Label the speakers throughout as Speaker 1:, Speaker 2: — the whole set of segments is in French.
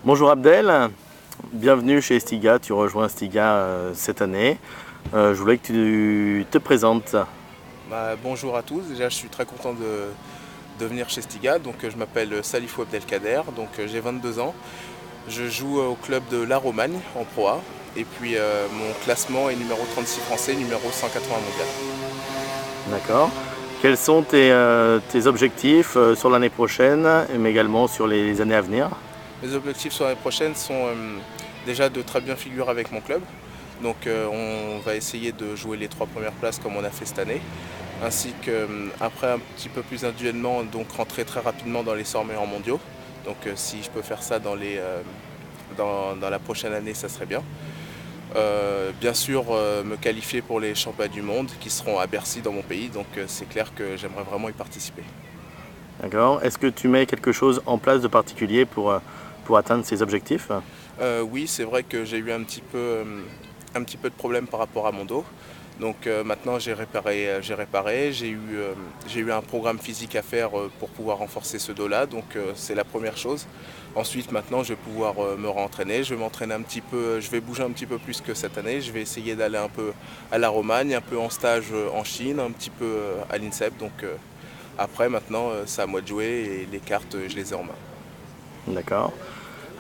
Speaker 1: Bonjour Abdel, bienvenue chez Stiga, tu rejoins Stiga cette année. Je voulais que tu te présentes.
Speaker 2: Bonjour à tous, déjà je suis très content de venir chez Stiga. Je m'appelle Salifou Abdelkader, j'ai 22 ans. Je joue au club de La Romagne en Pro A et puis mon classement est numéro 36 français, numéro 180 mondial.
Speaker 1: D'accord. Quels sont tes objectifs sur l'année prochaine, mais également sur les années à venir?
Speaker 2: Mes objectifs sur l'année prochaine sont déjà de très bien figurer avec mon club. On va essayer de jouer les 3 premières places comme on a fait cette année, ainsi que après un petit peu plus individuellement, donc rentrer très rapidement dans les 100 meilleurs mondiaux. Si je peux faire ça dans la prochaine année, ça serait bien. Bien sûr, me qualifier pour les championnats du monde qui seront à Bercy dans mon pays, c'est clair que j'aimerais vraiment y participer.
Speaker 1: D'accord. Est-ce que tu mets quelque chose en place de particulier pour atteindre ces objectifs?
Speaker 2: Oui, c'est vrai que j'ai eu un petit peu de problème par rapport à mon dos. Maintenant j'ai eu un programme physique à faire pour pouvoir renforcer ce dos-là, c'est la première chose. Ensuite maintenant je vais pouvoir me rentraîner, je vais m'entraîner un petit peu, je vais bouger un petit peu plus que cette année, je vais essayer d'aller un peu à la Romagne, un peu en stage en Chine, un petit peu à l'INSEP. Après maintenant c'est à moi de jouer et les cartes je les ai en main.
Speaker 1: D'accord.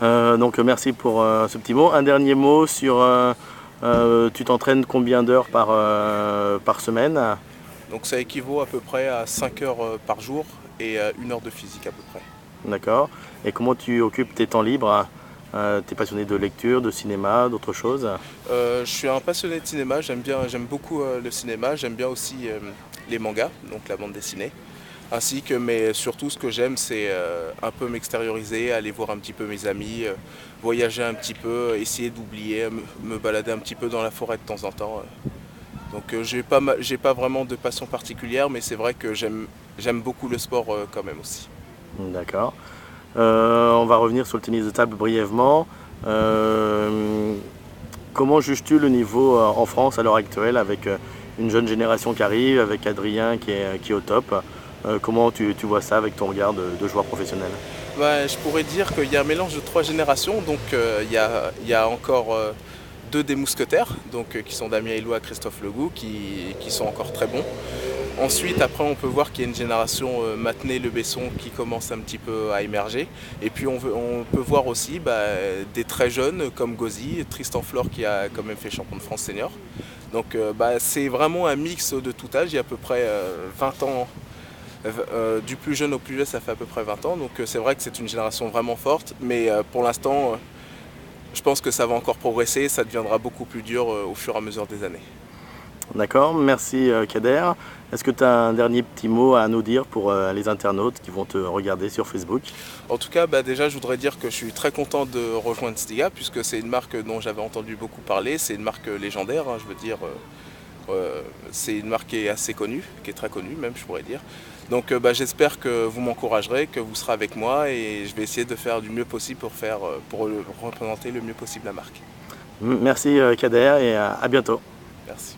Speaker 1: Donc merci pour ce petit mot. Un dernier mot sur tu t'entraînes combien d'heures par semaine?
Speaker 2: Donc ça équivaut à peu près à 5 heures par jour et 1 heure de physique à peu près.
Speaker 1: D'accord. Et comment tu occupes tes temps libres? Tu es passionné de lecture, de cinéma, d'autres choses?
Speaker 2: Je suis un passionné de cinéma, j'aime beaucoup le cinéma, j'aime bien aussi les mangas, donc la bande dessinée. Mais surtout ce que j'aime c'est un peu m'extérioriser, aller voir un petit peu mes amis, voyager un petit peu, essayer d'oublier, me balader un petit peu dans la forêt de temps en temps. J'ai pas vraiment de passion particulière, mais c'est vrai que j'aime beaucoup le sport quand même aussi.
Speaker 1: D'accord. On va revenir sur le tennis de table brièvement. Euh, Comment juges-tu le niveau en France à l'heure actuelle avec une jeune génération qui arrive, avec Adrien qui est au top? Comment tu vois ça avec ton regard de joueur professionnel?
Speaker 2: Je pourrais dire qu'il y a un mélange de 3 générations. Il y a encore deux des mousquetaires, qui sont Damien Eloi et Christophe Legout, qui sont encore très bons. Ensuite, après, on peut voir qu'il y a une génération Matenay-Le Besson qui commence un petit peu à émerger. Et puis, on peut voir aussi des très jeunes comme Gauzy, Tristan Flore qui a quand même fait champion de France senior. C'est vraiment un mix de tout âge. Il y a à peu près 20 ans. Du plus jeune au plus jeune, ça fait à peu près 20 ans. C'est vrai que c'est une génération vraiment forte. Mais pour l'instant, je pense que ça va encore progresser. Ça deviendra beaucoup plus dur au fur et à mesure des années.
Speaker 1: D'accord, merci Kader. Est-ce que tu as un dernier petit mot à nous dire pour les internautes qui vont te regarder sur Facebook?
Speaker 2: En tout cas, déjà, je voudrais dire que je suis très content de rejoindre Stiga, puisque c'est une marque dont j'avais entendu beaucoup parler. C'est une marque légendaire, hein, je veux dire. C'est une marque qui est assez connue, qui est très connue même, je pourrais dire. J'espère que vous m'encouragerez, que vous serez avec moi, et je vais essayer de faire du mieux possible pour représenter le mieux possible la marque.
Speaker 1: Merci Kader et à bientôt.
Speaker 2: Merci.